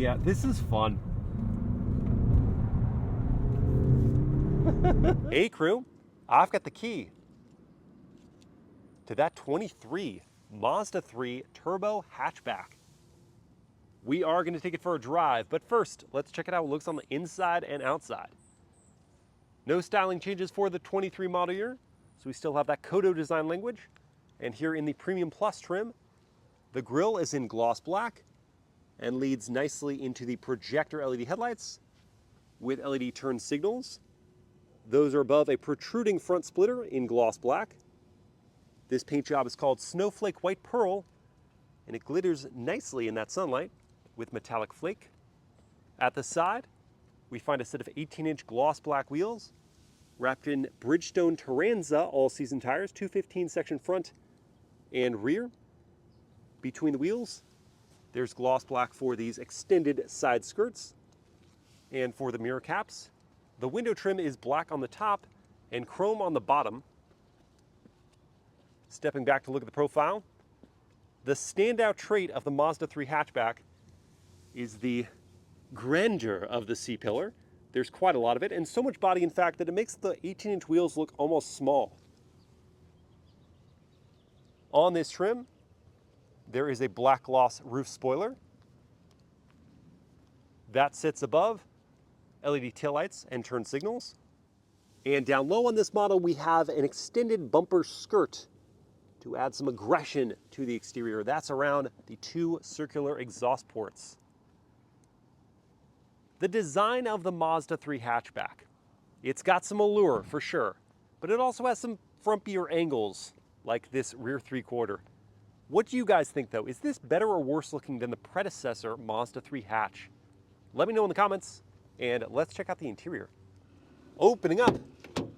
Yeah, this is fun. Hey crew, I've got the key to that 23 Mazda 3 Turbo Hatchback. We are going to take it for a drive, but first, let's check out how it looks on the inside and outside. No styling changes for the 23 model year, so we still have that Kodo design language. And here in the Premium Plus trim, the grille is in gloss black and leads nicely into the projector LED headlights with LED turn signals. Those are above a protruding front splitter in gloss black. This paint job is called Snowflake White Pearl, and it glitters nicely in that sunlight with metallic flake. At the side, we find a set of 18-inch gloss black wheels wrapped in Bridgestone Turanza all-season tires, 215 section front and rear. Between the wheels, there's gloss black for these extended side skirts and for the mirror caps. The window trim is black on the top and chrome on the bottom. Stepping back to look at the profile, the standout trait of the Mazda 3 hatchback is the grandeur of the C-pillar. There's quite a lot of it, and so much body, in fact, that it makes the 18-inch wheels look almost small. On this trim, there is a black gloss roof spoiler. That sits above LED taillights and turn signals. And down low on this model, we have an extended bumper skirt to add some aggression to the exterior. That's around the two circular exhaust ports. The design of the Mazda 3 hatchback, it's got some allure for sure, but it also has some frumpier angles like this rear three-quarter. What do you guys think though? Is this better or worse looking than the predecessor Mazda 3 hatch? Let me know in the comments, and let's check out the interior. Opening up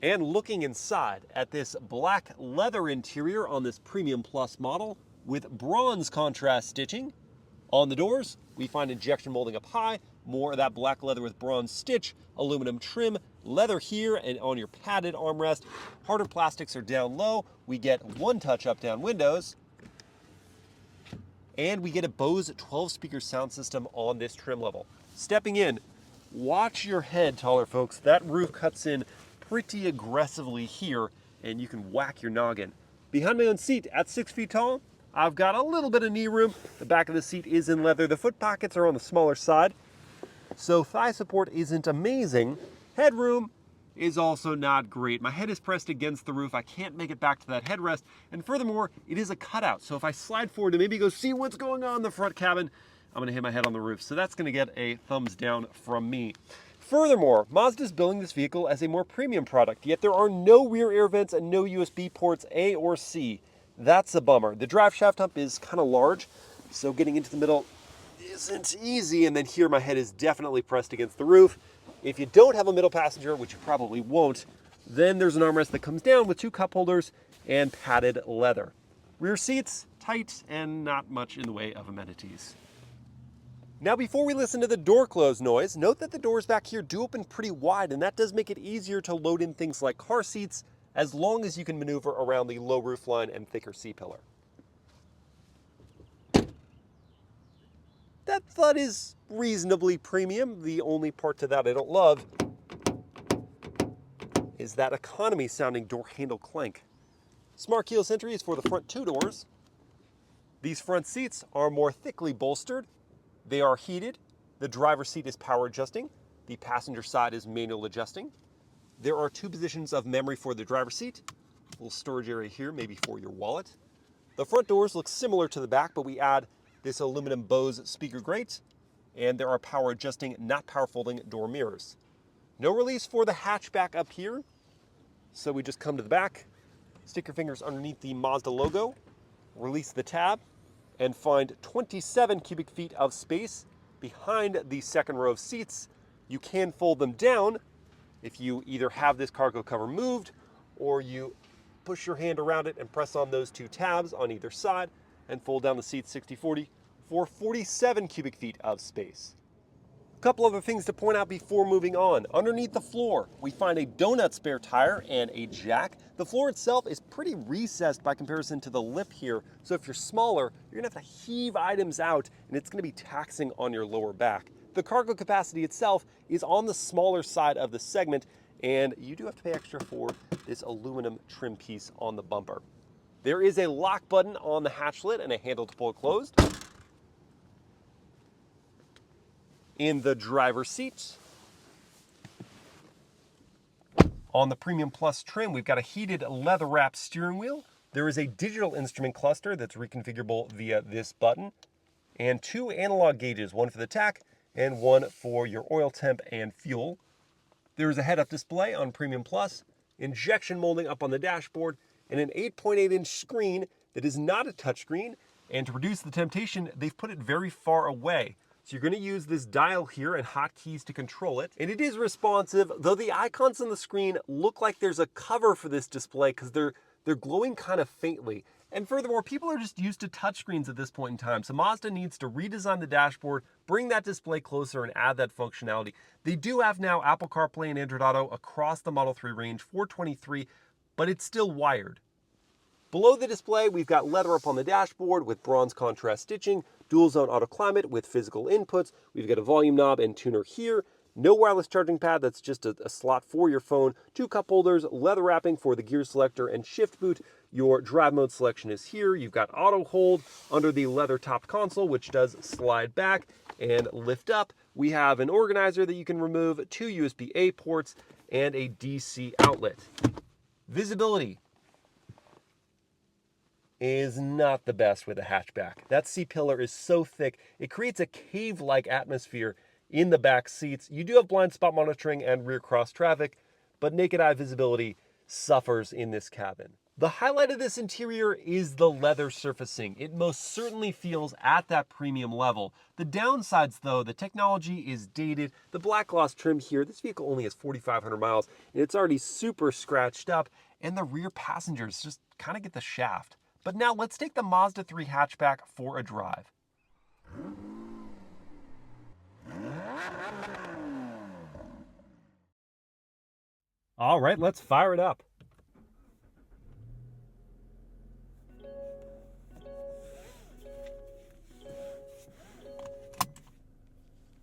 and looking inside at this black leather interior on this Premium Plus model with bronze contrast stitching. On the doors, we find injection molding up high, more of that black leather with bronze stitch, aluminum trim, leather here and on your padded armrest. Harder plastics are down low. We get one touch up down windows. And we get a Bose 12-speaker sound system on this trim level. Stepping in, watch your head, taller folks. That roof cuts in pretty aggressively here, and you can whack your noggin. Behind my own seat at 6 feet tall, I've got a little bit of knee room. The back of the seat is in leather. The foot pockets are on the smaller side, so thigh support isn't amazing. Headroom is also not great. My head is pressed against the roof. I can't make it back to that headrest, and furthermore, it is a cutout, so if I slide forward to maybe go see what's going on in the front cabin, I'm gonna hit my head on the roof, so that's gonna get a thumbs down from me. Furthermore, Mazda's billing this vehicle as a more premium product, yet there are no rear air vents and no USB ports A or C. That's a bummer. The drive shaft hump is kind of large, so getting into the middle isn't easy, and then here my head is definitely pressed against the roof. If you don't have a middle passenger, which you probably won't, then there's an armrest that comes down with two cup holders and padded leather. Rear seats, tight and not much in the way of amenities. Now, before we listen to the door close noise, note that the doors back here do open pretty wide, and that does make it easier to load in things like car seats, as long as you can maneuver around the low roof line and thicker C-pillar. That thud is reasonably premium. The only part to that I don't love is that economy-sounding door handle clank. Smart keyless entry is for the front two doors. These front seats are more thickly bolstered. They are heated. The driver's seat is power adjusting. The passenger side is manual adjusting. There are two positions of memory for the driver's seat. A little storage area here, maybe for your wallet. The front doors look similar to the back, but we add this aluminum Bose speaker grate, and there are power adjusting, not power folding door mirrors. No release for the hatchback up here, so we just come to the back, stick your fingers underneath the Mazda logo, release the tab, and find 27 cubic feet of space behind the second row of seats. You can fold them down if you either have this cargo cover moved or you push your hand around it and press on those two tabs on either side and fold down the seats 60-40 for 47 cubic feet of space. couple other things to point out before moving on. Underneath the floor, we find a donut spare tire and a jack. The floor itself is pretty recessed by comparison to the lip here, so if you're smaller, you're gonna have to heave items out and it's gonna be taxing on your lower back. The cargo capacity itself is on the smaller side of the segment, and you do have to pay extra for this aluminum trim piece on the bumper. There is a lock button on the hatch lid and a handle to pull it closed. In the driver's seat, on the Premium Plus trim, we've got a heated leather wrapped steering wheel. There is a digital instrument cluster that's reconfigurable via this button, and 2 analog gauges, one for the tach and one for your oil temp and fuel. There is a head-up display on Premium Plus, injection molding up on the dashboard, and an 8.8-inch screen that is not a touchscreen. And to reduce the temptation, they've put it very far away. So you're going to use this dial here and hotkeys to control it. And it is responsive, though the icons on the screen look like there's a cover for this display because they're glowing kind of faintly. And furthermore, people are just used to touchscreens at this point in time. So Mazda needs to redesign the dashboard, bring that display closer, and add that functionality. They do have now Apple CarPlay and Android Auto across the Model 3 range for 23, but it's still wired. Below the display, we've got leather up on the dashboard with bronze contrast stitching, dual zone auto climate with physical inputs. We've got a volume knob and tuner here. No wireless charging pad, that's just a slot for your phone. 2 cup holders, leather wrapping for the gear selector and shift boot. Your drive mode selection is here. You've got auto hold under the leather topped console, which does slide back and lift up. We have an organizer that you can remove, 2 USB-A ports, and a DC outlet. Visibility is not the best with a hatchback. That C-pillar is so thick, it creates a cave-like atmosphere in the back seats. You do have blind spot monitoring and rear cross traffic, but naked eye visibility suffers in this cabin. The highlight of this interior is the leather surfacing. It most certainly feels at that premium level. The downsides though, the technology is dated. The black gloss trim here, this vehicle only has 4,500 miles, and it's already super scratched up, and the rear passengers just kind of get the shaft. But now let's take the Mazda3 hatchback for a drive. All right, let's fire it up.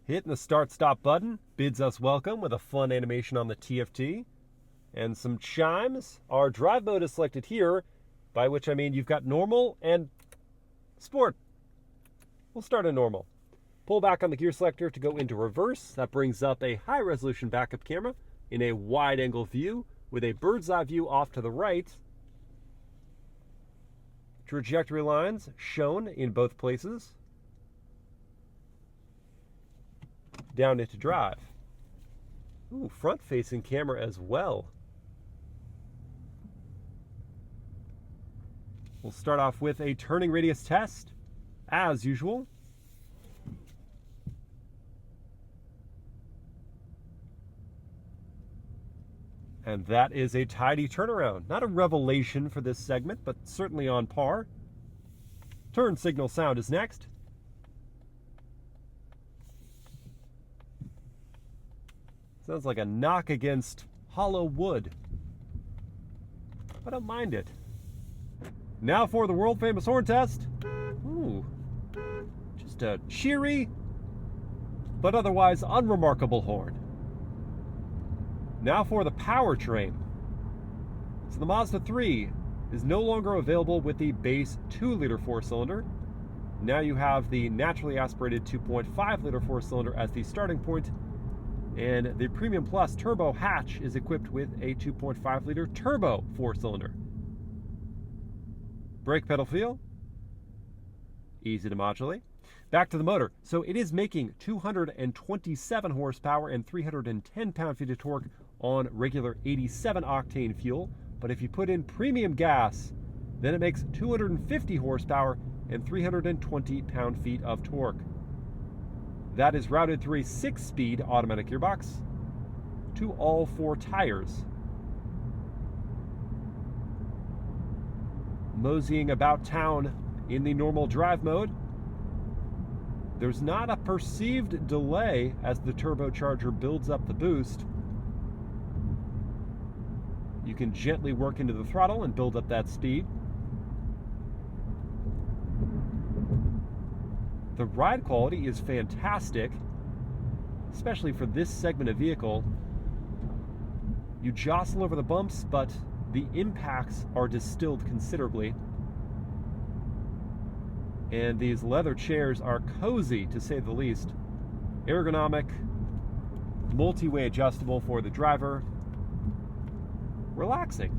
Hitting the start-stop button bids us welcome with a fun animation on the TFT and some chimes. Our drive mode is selected here, by which I mean you've got normal and sport. We'll start in normal. Pull back on the gear selector to go into reverse. That brings up a high-resolution backup camera in a wide-angle view with a bird's-eye view off to the right. Trajectory lines shown in both places. Down into drive. Ooh, front-facing camera as well. We'll start off with a turning radius test, as usual. And that is a tidy turnaround. Not a revelation for this segment, but certainly on par. Turn signal sound is next. Sounds like a knock against hollow wood. I don't mind it. Now for the world-famous horn test. Ooh, just a cheery, but otherwise unremarkable horn. Now for the powertrain. So the Mazda 3 is no longer available with the base 2-liter 4-cylinder. Now you have the naturally aspirated 2.5-liter 4-cylinder as the starting point, and the Premium Plus Turbo hatch is equipped with a 2.5-liter turbo 4-cylinder. Brake pedal feel, easy to modulate. Back to the motor. So it is making 227 horsepower and 310 pound-feet of torque on regular 87 octane fuel. But if you put in premium gas, then it makes 250 horsepower and 320 pound-feet of torque. That is routed through a 6-speed automatic gearbox to all 4 tires. Moseying about town in the normal drive mode. there's not a perceived delay as the turbocharger builds up the boost. You can gently work into the throttle and build up that speed. The ride quality is fantastic, especially for this segment of vehicle. You jostle over the bumps, but the impacts are distilled considerably. And these leather chairs are cozy, to say the least. Ergonomic, multi-way adjustable for the driver. Relaxing.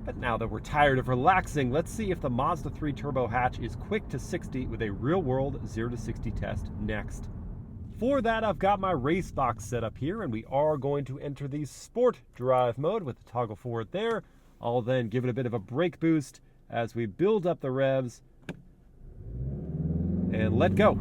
But now that we're tired of relaxing, let's see if the Mazda 3 Turbo Hatch is quick to 60 with a real-world 0 to 60 test next. For that, I've got my race box set up here, and we are going to enter the Sport Drive mode with the toggle forward there. I'll then give it a bit of a brake boost as we build up the revs and let go.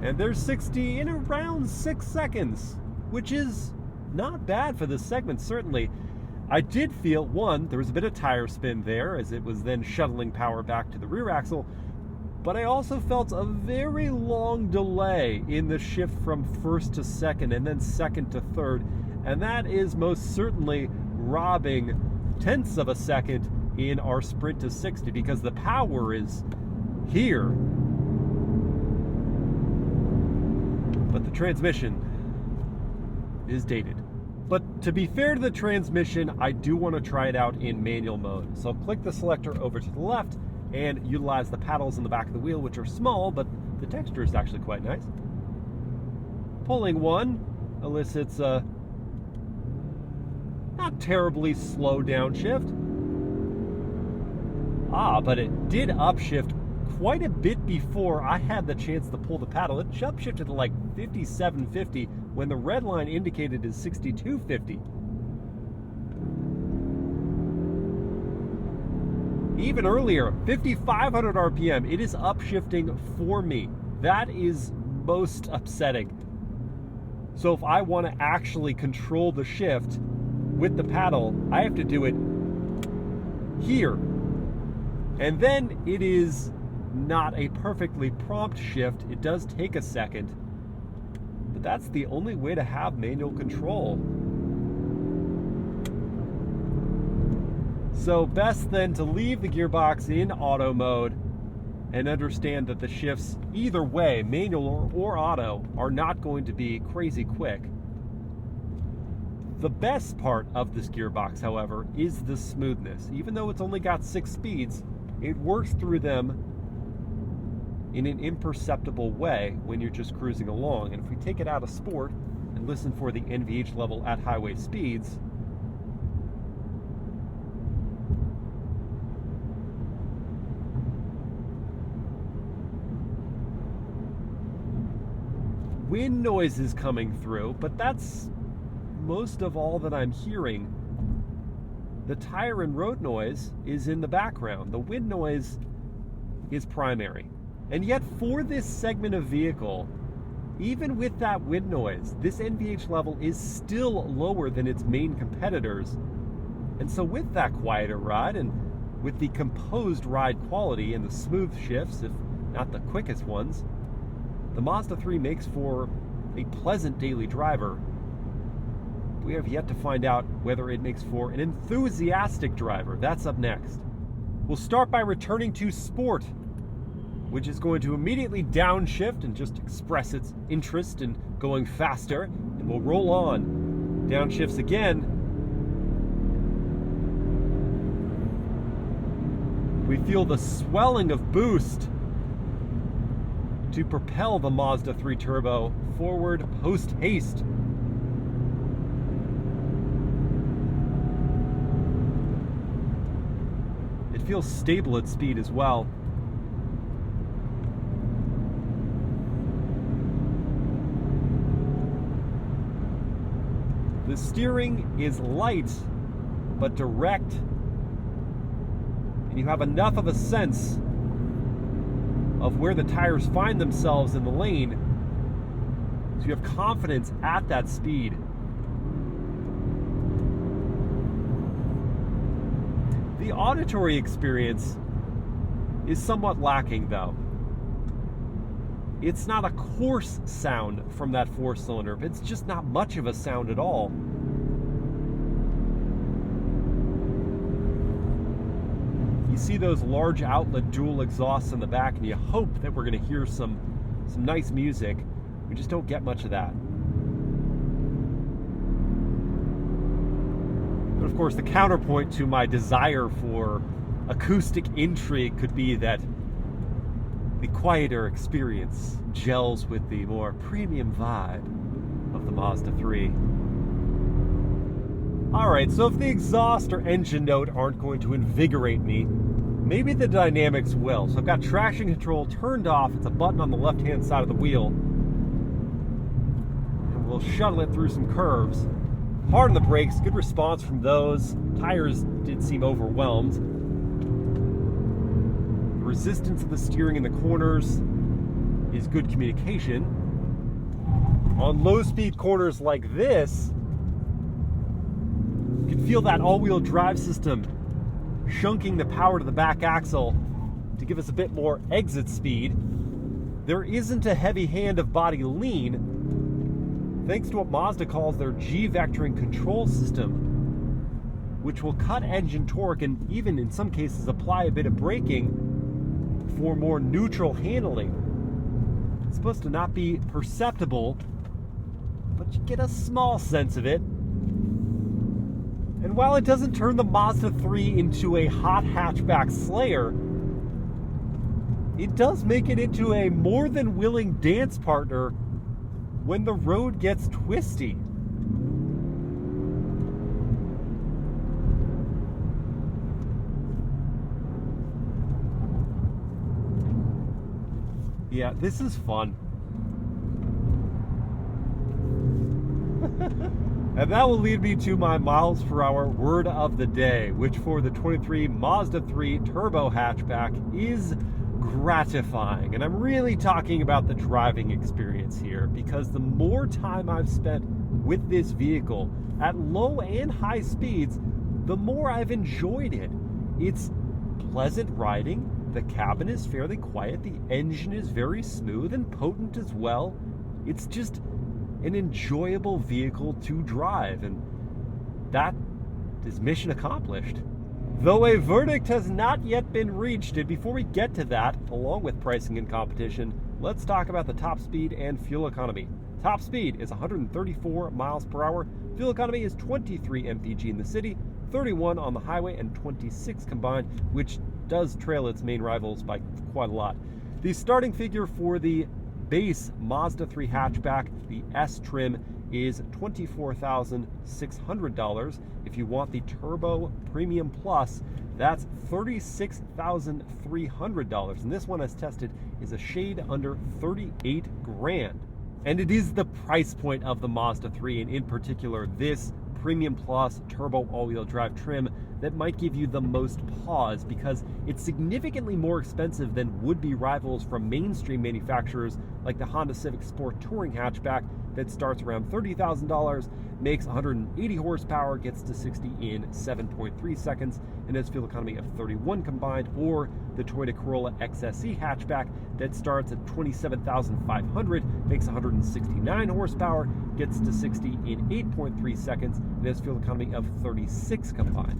And there's 60 in around 6 seconds, which is not bad for this segment, certainly. I did feel, one, there was a bit of tire spin there as it was then shuttling power back to the rear axle, but I also felt a very long delay in the shift from first to second and then second to third, and that is most certainly robbing tenths of a second in our sprint to 60 because the power is here. But the transmission is dated. But to be fair to the transmission, I do want to try it out in manual mode. So click the selector over to the left and utilize the paddles in the back of the wheel, which are small, but the texture is actually quite nice. Pulling one elicits a not terribly slow downshift. But it did upshift quite a bit before I had the chance to pull the paddle. It upshifted to like 5750 when the red line indicated is 6250. Even earlier, 5500 RPM, it is upshifting for me. That is most upsetting. So if I want to actually control the shift with the paddle, I have to do it here. And then it is not a perfectly prompt shift. It does take a second, but that's the only way to have manual control. So best then to leave the gearbox in auto mode and understand that the shifts either way, manual or auto, are not going to be crazy quick. The best part of this gearbox, however, is the smoothness. Even though it's only got 6 speeds, it works through them in an imperceptible way when you're just cruising along. And if we take it out of sport and listen for the NVH level at highway speeds, wind noise is coming through, but that's most of all that I'm hearing. The tire and road noise is in the background. The wind noise is primary. And yet for this segment of vehicle, even with that wind noise, this NVH level is still lower than its main competitors. And so with that quieter ride and with the composed ride quality and the smooth shifts, if not the quickest ones, the Mazda 3 makes for a pleasant daily driver. We have yet to find out whether it makes for an enthusiastic driver. That's up next. We'll start by returning to Sport, which is going to immediately downshift and just express its interest in going faster, and we'll roll on. Downshifts again. We feel the swelling of boost to propel the Mazda 3 Turbo forward post-haste. It feels stable at speed as well. The steering is light but direct, and you have enough of a sense of where the tires find themselves in the lane, so you have confidence at that speed. The auditory experience is somewhat lacking though. It's not a coarse sound from that 4-cylinder. It's just not much of a sound at all. You see those large outlet dual exhausts in the back, and you hope that we're going to hear some nice music. We just don't get much of that. But of course, the counterpoint to my desire for acoustic intrigue could be that the quieter experience gels with the more premium vibe of the Mazda 3. Alright, so if the exhaust or engine note aren't going to invigorate me, maybe the dynamics will. So I've got traction control turned off. It's a button on the left-hand side of the wheel. And we'll shuttle it through some curves. Hard on the brakes, good response from those. Tires did seem overwhelmed. The resistance of the steering in the corners is good communication. On low-speed corners like this, you can feel that all-wheel drive system shunking the power to the back axle to give us a bit more exit speed. There isn't a heavy hand of body lean, thanks to what Mazda calls their G-vectoring control system, which will cut engine torque and even in some cases apply a bit of braking for more neutral handling. It's supposed to not be perceptible, but you get a small sense of it. And while it doesn't turn the Mazda 3 into a hot hatchback slayer, it does make it into a more than willing dance partner when the road gets twisty. Yeah, this is fun. And that will lead me to my MilesPerHr word of the day, which for the 23 Mazda 3 Turbo Hatchback is gratifying. And I'm really talking about the driving experience here, because the more time I've spent with this vehicle at low and high speeds, the more I've enjoyed it. It's pleasant riding, the cabin is fairly quiet, the engine is very smooth and potent as well. It's just an enjoyable vehicle to drive, and that is mission accomplished. Though a verdict has not yet been reached, and before we get to that, along with pricing and competition, let's talk about the top speed and fuel economy. Top speed is 134 miles per hour. Fuel economy is 23 mpg in the city, 31 on the highway, and 26 combined, which does trail its main rivals by quite a lot. The starting figure for the base Mazda 3 hatchback, the S trim, is $24,600. If you want the Turbo Premium Plus, that's $36,300. And this one, as tested, is a shade under 38 grand. And it is the price point of the Mazda 3, and in particular this Premium Plus Turbo all-wheel drive trim, that might give you the most pause, because it's significantly more expensive than would-be rivals from mainstream manufacturers like the Honda Civic Sport Touring hatchback that starts around $30,000, makes 180 horsepower, gets to 60 in 7.3 seconds, and has fuel economy of 31 combined, or the Toyota Corolla XSE hatchback that starts at $27,500, makes 169 horsepower, gets to 60 in 8.3 seconds, and has fuel economy of 36 combined.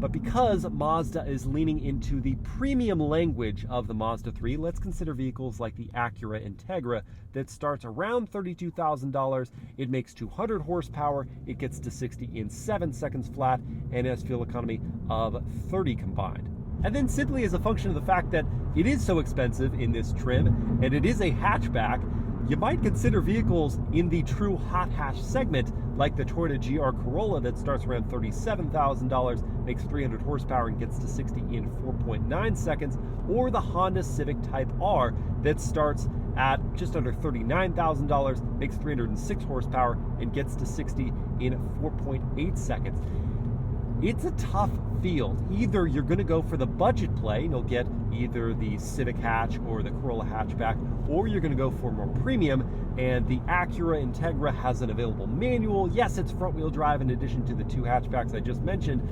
But because Mazda is leaning into the premium language of the Mazda 3, let's consider vehicles like the Acura Integra that starts around $32,000. It makes 200 horsepower, it gets to 60 in 7 seconds flat, and has fuel economy of 30 combined. And then simply as a function of the fact that it is so expensive in this trim, and it is a hatchback, you might consider vehicles in the true hot hatch segment, like the Toyota GR Corolla that starts around $37,000, makes 300 horsepower and gets to 60 in 4.9 seconds, or the Honda Civic Type R that starts at just under $39,000, makes 306 horsepower and gets to 60 in 4.8 seconds. It's a tough field. Either you're going to go for the budget play, and you'll get either the Civic hatch or the Corolla hatchback, or you're going to go for more premium, and the Acura Integra has an available manual. Yes, it's front-wheel drive in addition to the two hatchbacks I just mentioned,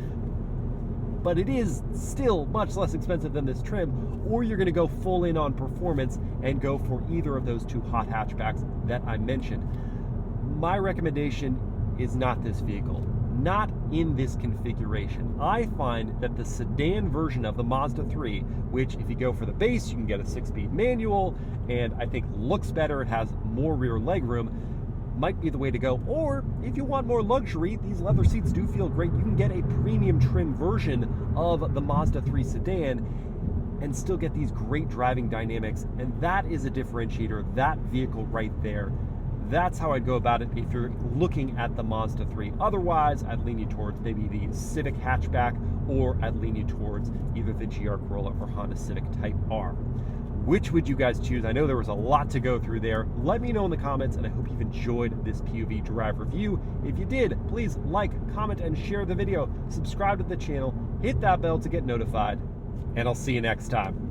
but it is still much less expensive than this trim, or you're gonna go full in on performance and go for either of those two hot hatchbacks that I mentioned. My recommendation is not this vehicle, not in this configuration. I find that the sedan version of the Mazda 3, which if you go for the base, you can get a 6-speed manual, and I think looks better, it has more rear legroom, might be the way to go. Or if you want more luxury, these leather seats do feel great. You can get a premium trim version of the Mazda 3 sedan and still get these great driving dynamics, and that is a differentiator, that vehicle right there. That's how I'd go about it if you're looking at the Mazda 3. Otherwise, I'd lean you towards maybe the Civic hatchback, or I'd lean you towards either the GR Corolla or Honda Civic Type R. Which would you guys choose? I know there was a lot to go through there. Let me know in the comments, and I hope you've enjoyed this POV drive review. If you did, please like, comment, and share the video. Subscribe to the channel, hit that bell to get notified, and I'll see you next time.